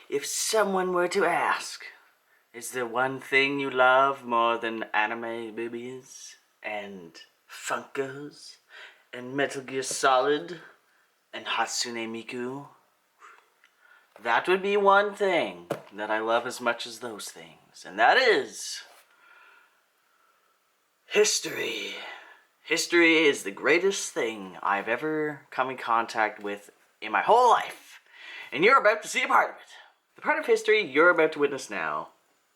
If someone were to ask, is there one thing you love more than anime boobies and Funkos and Metal Gear Solid and Hatsune Miku? That would be one thing that I love as much as those things, and that is history. History is the greatest thing I've ever come in contact with in my whole life, and you're about to see a part of it. The part of history you're about to witness now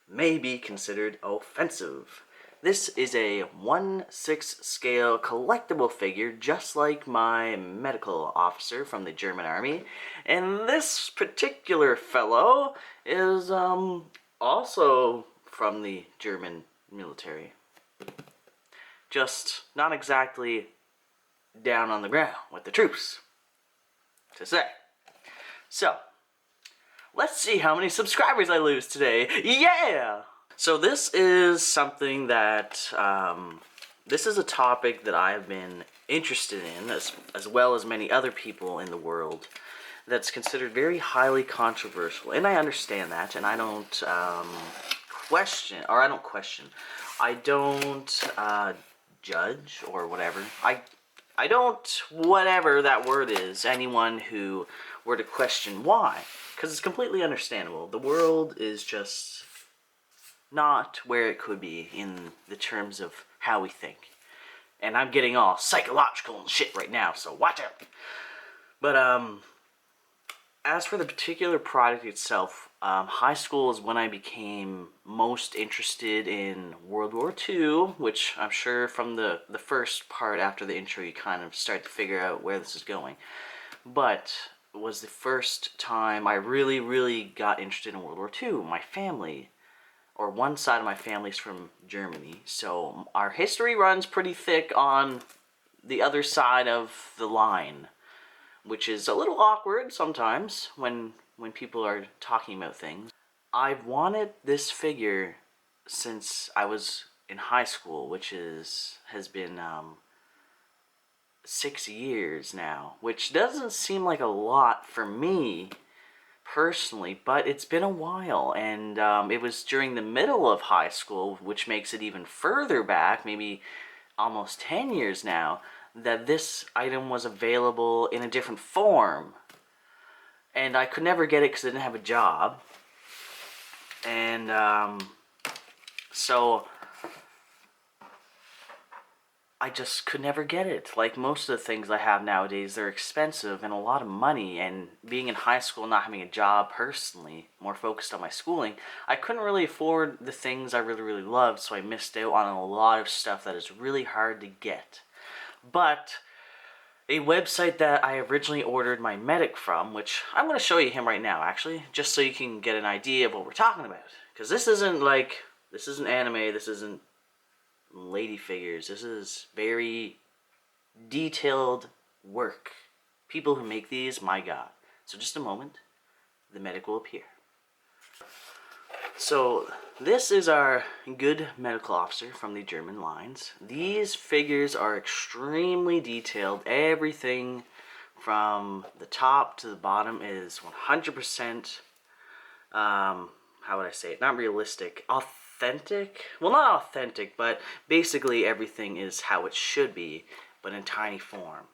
may be considered offensive. This is a 1/6 scale collectible figure, just like my medical officer from the German army. And this particular fellow is also from the German military. Just not exactly down on the ground with the troops, to say. So, let's see how many subscribers I lose today. Yeah! So this is something that, this is a topic that I've been interested in, as well as many other people in the world, that's considered very highly controversial. And I understand that, and I don't I don't judge or whatever. I don't, whatever that word is, anyone who were to question why. Because it's completely understandable. The world is just not where it could be in the terms of how we think. And I'm getting all psychological and shit right now, so watch out. But, as for the particular product itself, high school is when I became most interested in World War II, which I'm sure from the first part after the intro you kind of start to figure out where this is going. But it was the first time I really got interested in World War II. My family, or one side of my family, is from Germany, so our history runs pretty thick on the other side of the line, which is a little awkward sometimes when people are talking about things. I've wanted this figure since I was in high school, which has been 6 years now, which doesn't seem like a lot for me personally, but it's been a while, and it was during the middle of high school, which makes it even further back, maybe almost 10 years now, that this item was available in a different form. And I could never get it because I didn't have a job. And so I just could never get it. Like most of the things I have nowadays, they're expensive and a lot of money. And being in high school, not having a job personally, more focused on my schooling, I couldn't really afford the things I really loved. So I missed out on a lot of stuff that is really hard to get. But a website that I originally ordered my medic from, which I'm going to show you him right now, actually, just so you can get an idea of what we're talking about. Because this isn't anime, this isn't lady figures, this is very detailed work. People who make these, my god. So just a moment, the medic will appear. So this is our good medical officer from the German lines. These figures are extremely detailed. Everything from the top to the bottom is 100%, how would I say it? Not realistic. Authentic? Well, not authentic, but basically everything is how it should be, but in tiny form.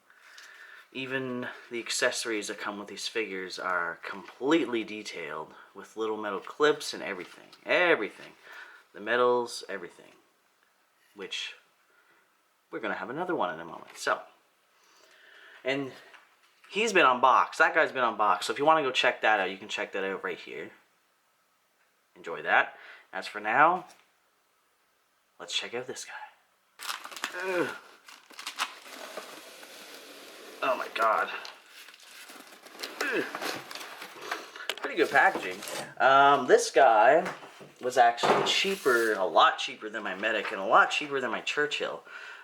Even the accessories that come with these figures are completely detailed with little metal clips and everything. Everything. The medals, everything. Which we're going to have another one in a moment. So, and he's been unboxed. That guy's been unboxed. So if you want to go check that out, you can check that out right here. Enjoy that. As for now, let's check out this guy. Ugh. Oh my god. Pretty good packaging. This guy was actually cheaper, a lot cheaper than my medic, and a lot cheaper than my Churchill,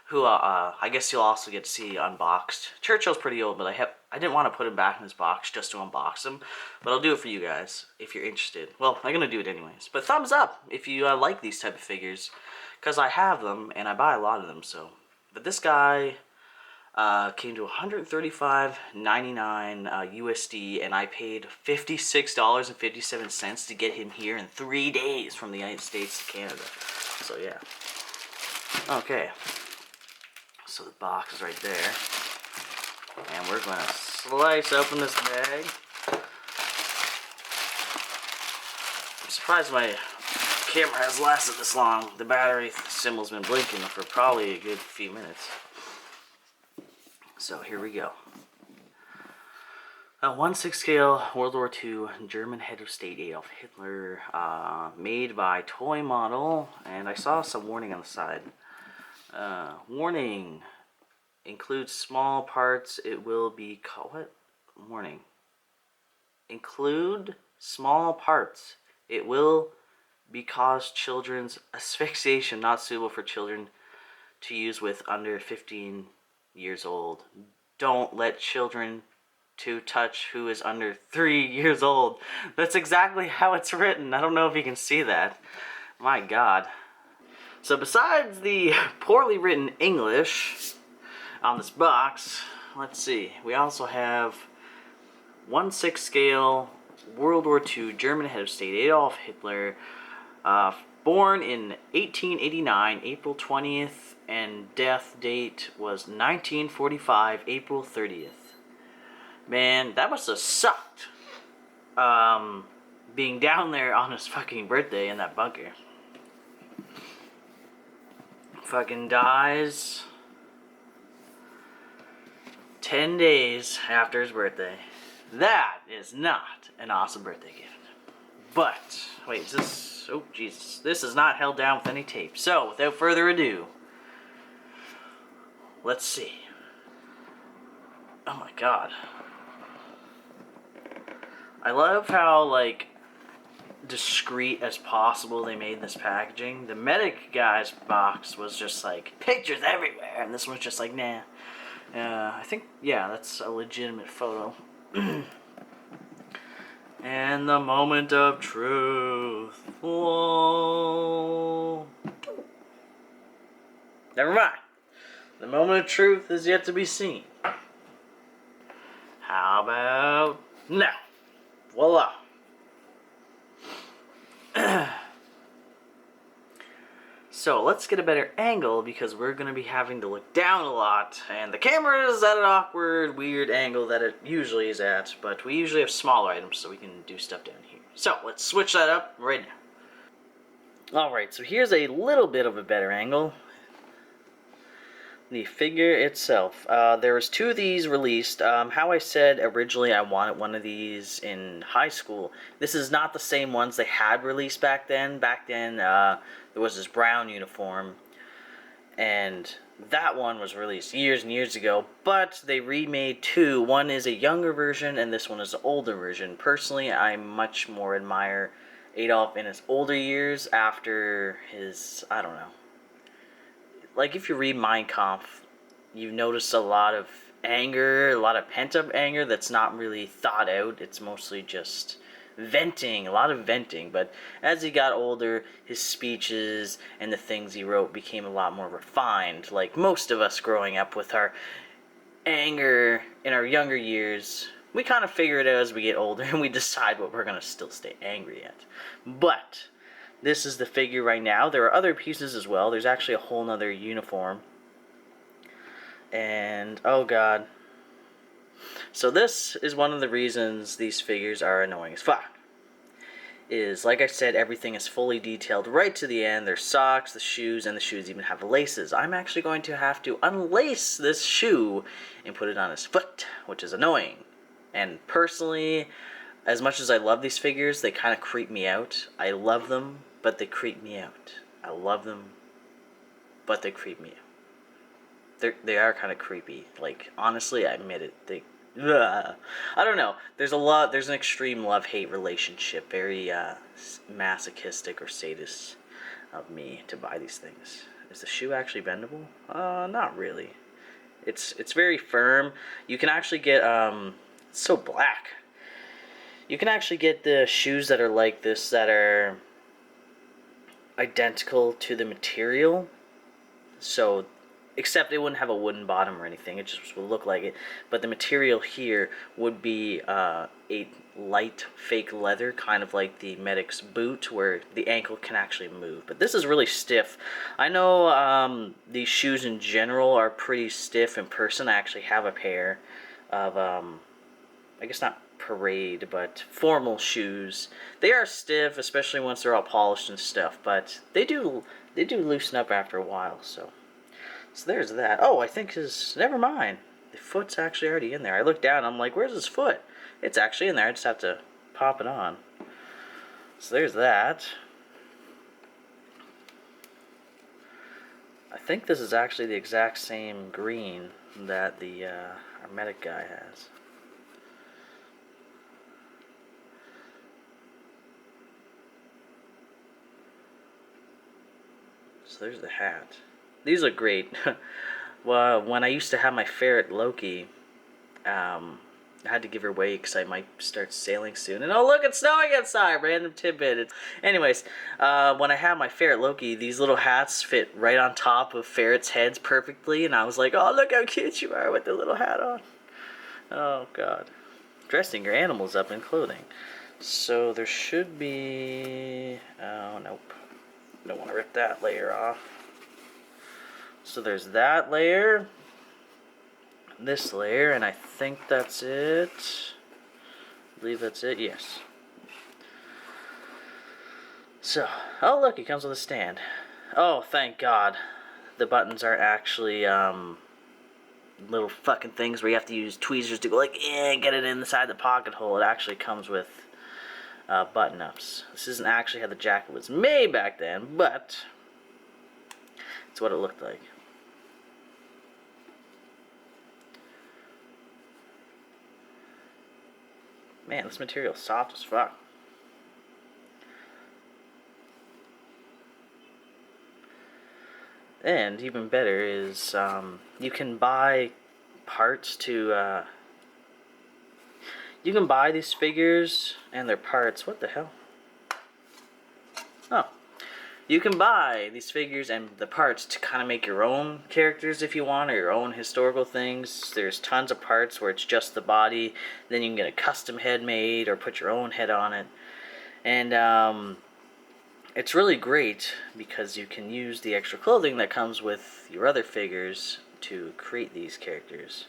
who I guess you'll also get to see unboxed. Churchill's pretty old, but I didn't want to put him back in his box just to unbox him, but I'll do it for you guys if you're interested. Well, I'm gonna do it anyways. But thumbs up if you like these type of figures, because I have them and I buy a lot of them. So, but this guy, Came to $135.99 USD, and I paid $56.57 to get him here in 3 days from the United States to Canada. So yeah. Okay. So the box is right there, and we're gonna slice open this bag. I'm surprised my camera has lasted this long. The battery symbol's been blinking for probably a good few minutes. So here we go. A 1/6 scale World War II German head of state Adolf Hitler, made by Toy Model, and I saw some warning on the side. Warning, includes small parts. It will be what? Warning. Include small parts. It will be cause children's asphyxiation, not suitable for children to use with under 15 years old. Don't let children to touch who is under 3 years old. That's exactly how it's written. I don't know if you can see that. My God. So besides the poorly written English on this box, let's see. We also have 1/6 scale World War II German head of state Adolf Hitler, born in 1889, April 20th, and death date was 1945, April 30th. Man, that must have sucked. Being down there on his fucking birthday in that bunker. Fucking dies 10 days after his birthday. That is not an awesome birthday gift. But, wait, is this... Oh, Jesus. This is not held down with any tape. So, without further ado, let's see. Oh my God. I love how, like, discreet as possible they made this packaging. The Medic guy's box was just like, pictures everywhere, and this one's just like, nah. I think, yeah, that's a legitimate photo. And the moment of truth. Whoa. Never mind. The moment of truth is yet to be seen. How about now? Voila. So let's get a better angle, because we're going to be having to look down a lot, and the camera is at an awkward, weird angle that it usually is at, but we usually have smaller items so we can do stuff down here. So let's switch that up right now. Alright, so here's a little bit of a better angle. The figure itself. There was 2 of these released. How I said originally I wanted one of these in high school. This is not the same ones they had released back then. Back then, there was this brown uniform, and that one was released years and years ago, but they remade 2. One is a younger version, and this one is an older version. Personally, I much more admire Adolf in his older years after his, I don't know. Like, if you read Mein Kampf, you notice a lot of anger, a lot of pent-up anger that's not really thought out. It's mostly just venting, a lot of venting. But as he got older, his speeches and the things he wrote became a lot more refined. Like most of us growing up with our anger in our younger years, we kind of figure it out as we get older, and we decide what we're going to still stay angry at. But this is the figure right now. There are other pieces as well. There's actually a whole nother uniform. And, oh God. So this is one of the reasons these figures are annoying as fuck. Is, like I said, everything is fully detailed right to the end. There's socks, the shoes, and the shoes even have laces. I'm actually going to have to unlace this shoe and put it on his foot, which is annoying. And personally, as much as I love these figures, they kind of creep me out. I love them, but they creep me out. I love them, but they creep me out. They are kind of creepy. Like, honestly, I admit it. I don't know. There's an extreme love-hate relationship. Very masochistic or sadist of me to buy these things. Is the shoe actually bendable? Not really. It's very firm. You can actually get it's so black. You can actually get the shoes that are like this, that are identical to the material. So except it wouldn't have a wooden bottom or anything. It just would look like it. But the material here would be a light fake leather, kind of like the medic's boot, where the ankle can actually move. But this is really stiff. I know these shoes in general are pretty stiff in person. I actually have a pair of, I guess not parade, but formal shoes. They are stiff, especially once they're all polished and stuff. But they do loosen up after a while. So there's that. Oh, I think never mind. The foot's actually already in there. I looked down, I'm like, where's his foot? It's actually in there. I just have to pop it on. So there's that. I think this is actually the exact same green that the our medic guy has. So there's the hat. These look great. Well, when I used to have my ferret Loki, I had to give her away because I might start sailing soon. And oh, look, it's snowing outside! Random tidbit. Anyways, when I had my ferret Loki, these little hats fit right on top of ferrets' heads perfectly. And I was like, oh, look how cute you are with the little hat on. Oh, God. Dressing your animals up in clothing. So there should be... Oh, nope. Don't want to rip that layer off. So there's that layer, this layer, and I think that's it. I believe that's it, yes. So, oh look, it comes with a stand. Oh, thank God. The buttons are actually little fucking things where you have to use tweezers to go like, get it inside the pocket hole. It actually comes with button-ups. This isn't actually how the jacket was made back then, but it's what it looked like. Man, this material is soft as fuck. And even better is you can buy parts to you can buy these figures and their parts. What the hell? Oh. You can buy these figures and the parts to kind of make your own characters if you want, or your own historical things. There's tons of parts where it's just the body. Then you can get a custom head made or put your own head on it. And it's really great because you can use the extra clothing that comes with your other figures to create these characters.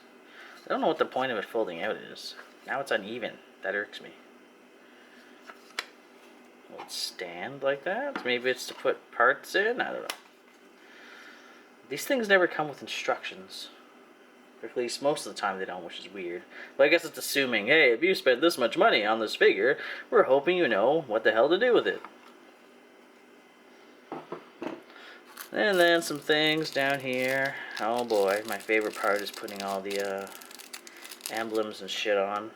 I don't know what the point of it folding out is. Now it's uneven. That irks me. Will it stand like that? Maybe it's to put parts in? I don't know. These things never come with instructions. Or at least most of the time they don't, which is weird. But I guess it's assuming, hey, if you spent this much money on this figure, we're hoping you know what the hell to do with it. And then some things down here. Oh boy, my favorite part is putting all the emblems and shit on.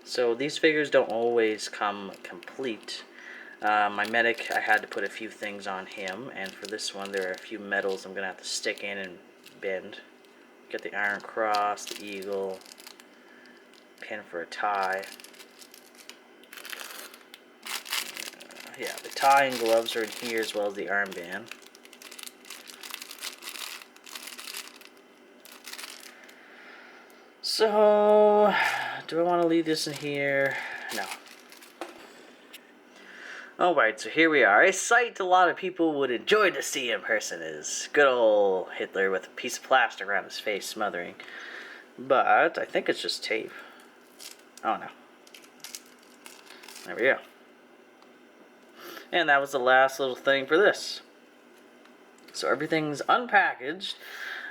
So these figures don't always come complete. My medic, I had to put a few things on him, and for this one there are a few metals I'm going to have to stick in and bend. Get the Iron Cross, the Eagle, pin for a tie. Yeah, the tie and gloves are in here as well as the armband. So, do I want to leave this in here? No. Alright, so here we are. A sight a lot of people would enjoy to see in person is good old Hitler with a piece of plaster around his face smothering. But I think it's just tape. Oh no. There we go. And that was the last little thing for this. So everything's unpackaged.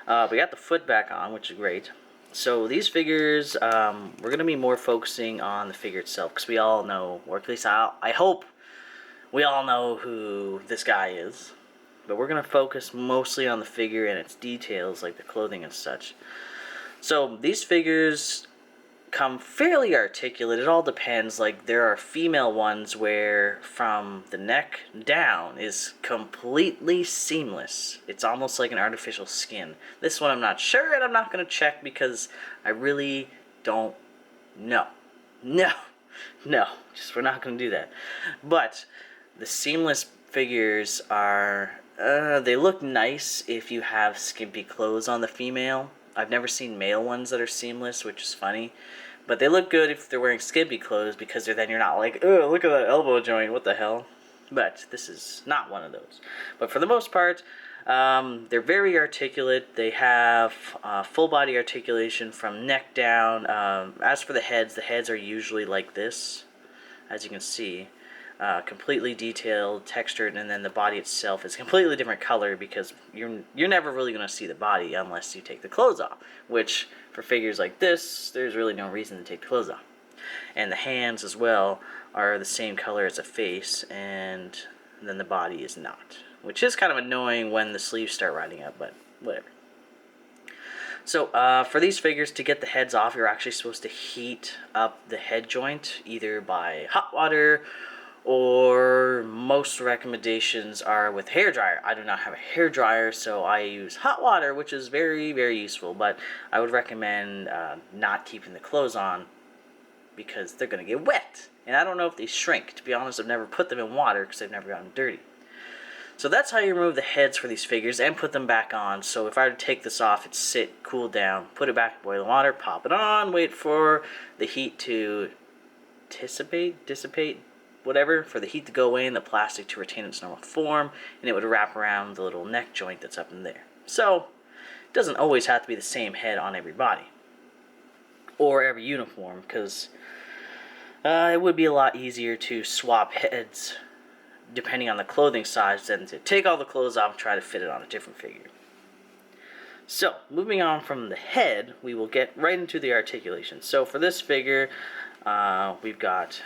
We got the foot back on, which is great. So these figures, we're going to be more focusing on the figure itself, because we all know, or at least I hope we all know who this guy is. But we're going to focus mostly on the figure and its details, like the clothing and such. So these figures come fairly articulate. It all depends. Like, there are female ones where from the neck down is completely seamless. It's almost like an artificial skin. This one I'm not sure, and I'm not going to check because I really don't know. No, No, just we're not going to do that. But the seamless figures are, they look nice if you have skimpy clothes on the female. I've never seen male ones that are seamless, which is funny. But they look good if they're wearing skimpy clothes, because then you're not like, oh, look at that elbow joint, what the hell? But this is not one of those. But for the most part, they're very articulate. They have full body articulation from neck down. As for the heads are usually like this, as you can see. Completely detailed, textured, and then the body itself is completely different color, because you're never really going to see the body unless you take the clothes off, which for figures like this, there's really no reason to take the clothes off. And the hands as well are the same color as the face, and then the body is not, which is kind of annoying when the sleeves start riding up, but whatever. So for these figures, to get the heads off, you're actually supposed to heat up the head joint, either by hot water, or most recommendations are with hair dryer. I do not have a hair dryer, so I use hot water, which is very, very useful, but I would recommend not keeping the clothes on, because they're going to get wet. And I don't know if they shrink. To be honest, I've never put them in water because they've never gotten dirty. So that's how you remove the heads for these figures and put them back on. So if I were to take this off, it'd sit, cool down, put it back in boiling water, pop it on, wait for the heat to dissipate, whatever, for the heat to go away and the plastic to retain its normal form, and it would wrap around the little neck joint that's up in there. So it doesn't always have to be the same head on every body or every uniform, because it would be a lot easier to swap heads depending on the clothing size than to take all the clothes off and try to fit it on a different figure. So, moving on from the head, we will get right into the articulation. So for this figure, we've got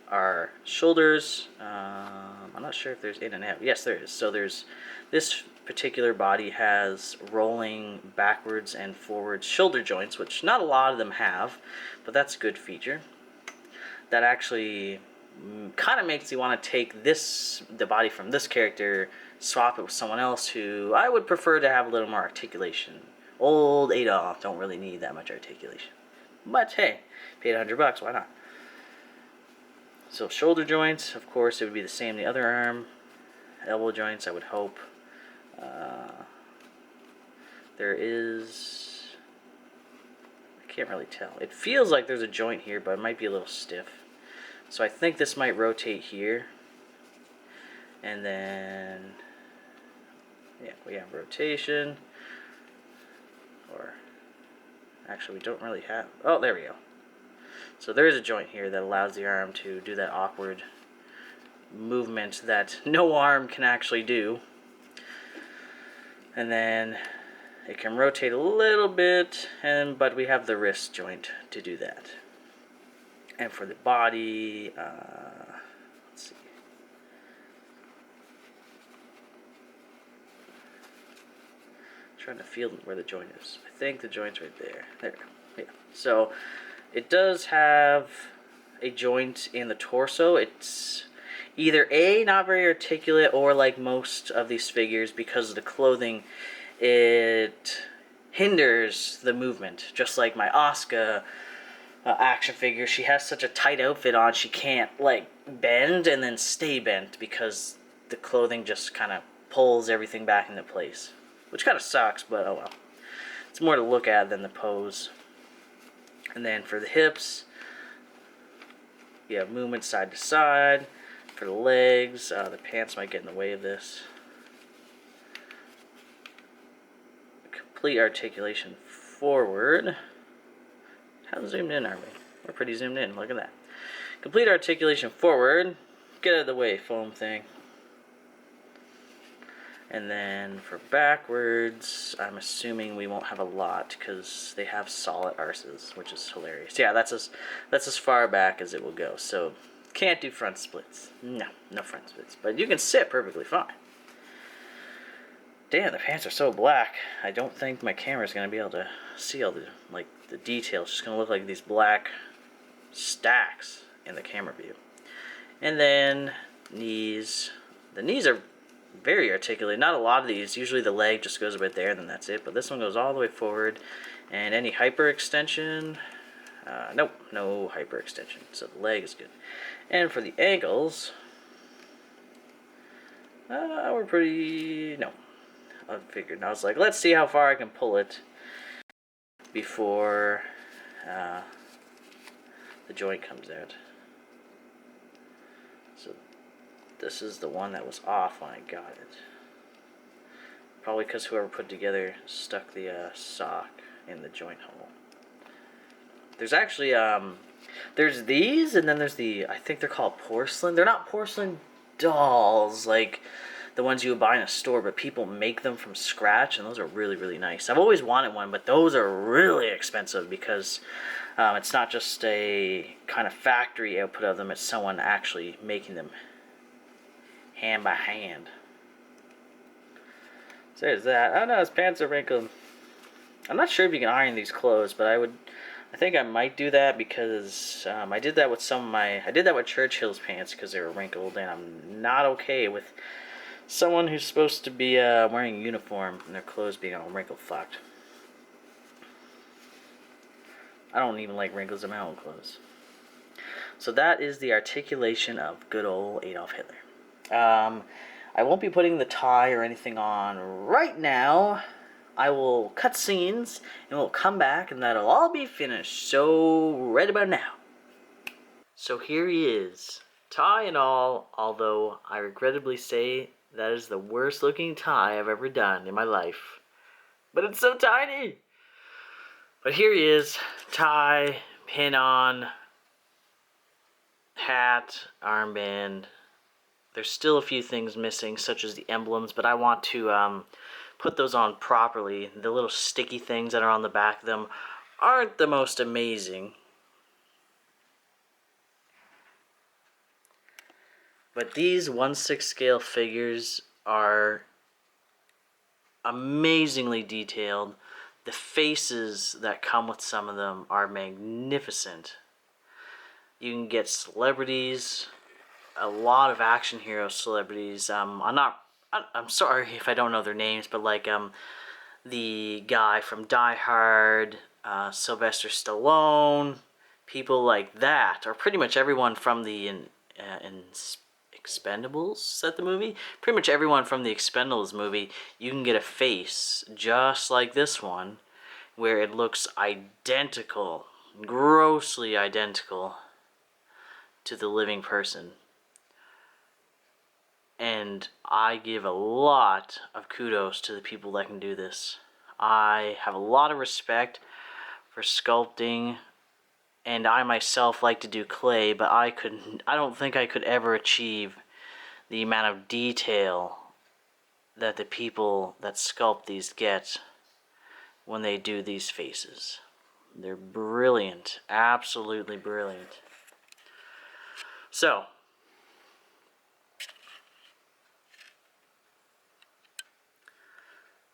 our shoulders. I'm not sure if there's in and out. Yes, there is. So there's this particular body has rolling backwards and forwards shoulder joints, which not a lot of them have, but that's a good feature. That actually kind of makes you want to take the body from this character, swap it with someone else who I would prefer to have a little more articulation. Old Adolf don't really need that much articulation. But hey, paid $100, why not? So shoulder joints, of course, it would be the same the other arm. Elbow joints, I would hope. There is... I can't really tell. It feels like there's a joint here, but it might be a little stiff. So I think this might rotate here. And then... yeah, we have rotation. Or... actually, we don't really have... oh, there we go. So there is a joint here that allows the arm to do that awkward movement that no arm can actually do. And then it can rotate a little bit, but we have the wrist joint to do that. And for the body, let's see. I'm trying to feel where the joint is. I think the joint's right there. There we go. Yeah. So it does have a joint in the torso. It's either A, not very articulate, or like most of these figures, because of the clothing, it hinders the movement. Just like my Asuka action figure, she has such a tight outfit on, she can't like bend and then stay bent because the clothing just kind of pulls everything back into place. Which kind of sucks, but oh well. It's more to look at than the pose. And then for the hips, you have movement side to side. For the legs, the pants might get in the way of this. Complete articulation forward. How zoomed in are we? We're pretty zoomed in, look at that. Complete articulation forward. Get out of the way, foam thing. And then for backwards, I'm assuming we won't have a lot because they have solid arses, which is hilarious. Yeah, that's as far back as it will go. So can't do front splits. No front splits. But you can sit perfectly fine. Damn, the pants are so black. I don't think my camera's gonna be able to see all the details. It's just gonna look like these black stacks in the camera view. And then knees. The knees are very articulate. Not a lot of these. Usually the leg just goes a bit there, and then that's it. But this one goes all the way forward. And any hyperextension, Nope, no hyperextension. So the leg is good. And for the ankles, we're pretty... No. I figured. And I was like, let's see how far I can pull it before the joint comes out. So this is the one that was off when I got it. Probably because whoever put it together stuck the sock in the joint hole. There's actually, there's these, and then there's the, I think they're called porcelain. They're not porcelain dolls like the ones you would buy in a store, but people make them from scratch, and those are really, really nice. I've always wanted one, but those are really expensive because it's not just a kind of factory output of them, it's someone actually making them hand by hand. So there's that. Oh no, his pants are wrinkled. I'm not sure if you can iron these clothes, but I think I might do that because I did that with Churchill's pants because they were wrinkled, and I'm not okay with someone who's supposed to be wearing a uniform and their clothes being all wrinkle fucked. I don't even like wrinkles in my own clothes. So that is the articulation of good old Adolf Hitler. I won't be putting the tie or anything on right now. I will cut scenes and we'll come back and that'll all be finished. So right about now. So here he is, tie and all, although I regrettably say that is the worst looking tie I've ever done in my life. But it's so tiny. But here he is, tie, pin on, hat, armband. There's still a few things missing, such as the emblems, but I want to put those on properly. The little sticky things that are on the back of them aren't the most amazing. But these 1/6 scale figures are amazingly detailed. The faces that come with some of them are magnificent. You can get celebrities, a lot of action hero celebrities. I'm sorry if I don't know their names, but like the guy from Die Hard, Sylvester Stallone, people like that, or pretty much everyone from the Expendables. Is that the movie? Pretty much everyone from the Expendables movie, you can get a face just like this one, where it looks identical, grossly identical to the living person. And I give a lot of kudos to the people that can do this. I have a lot of respect for sculpting, and I myself like to do clay, but I don't think I could ever achieve the amount of detail that the people that sculpt these get when they do these faces. They're brilliant, absolutely brilliant. So,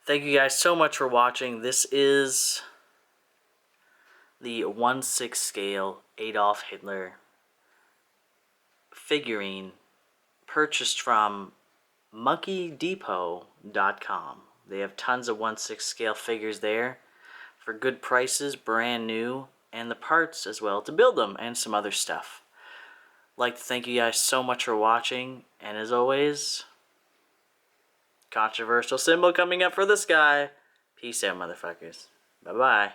thank you guys so much for watching. This is the 1/6 scale Adolf Hitler figurine purchased from monkeydepot.com. They have tons of 1/6 scale figures there for good prices, brand new, and the parts as well to build them and some other stuff. I'd like to thank you guys so much for watching, and as always, controversial symbol coming up for this guy. Peace out, motherfuckers. Bye-bye.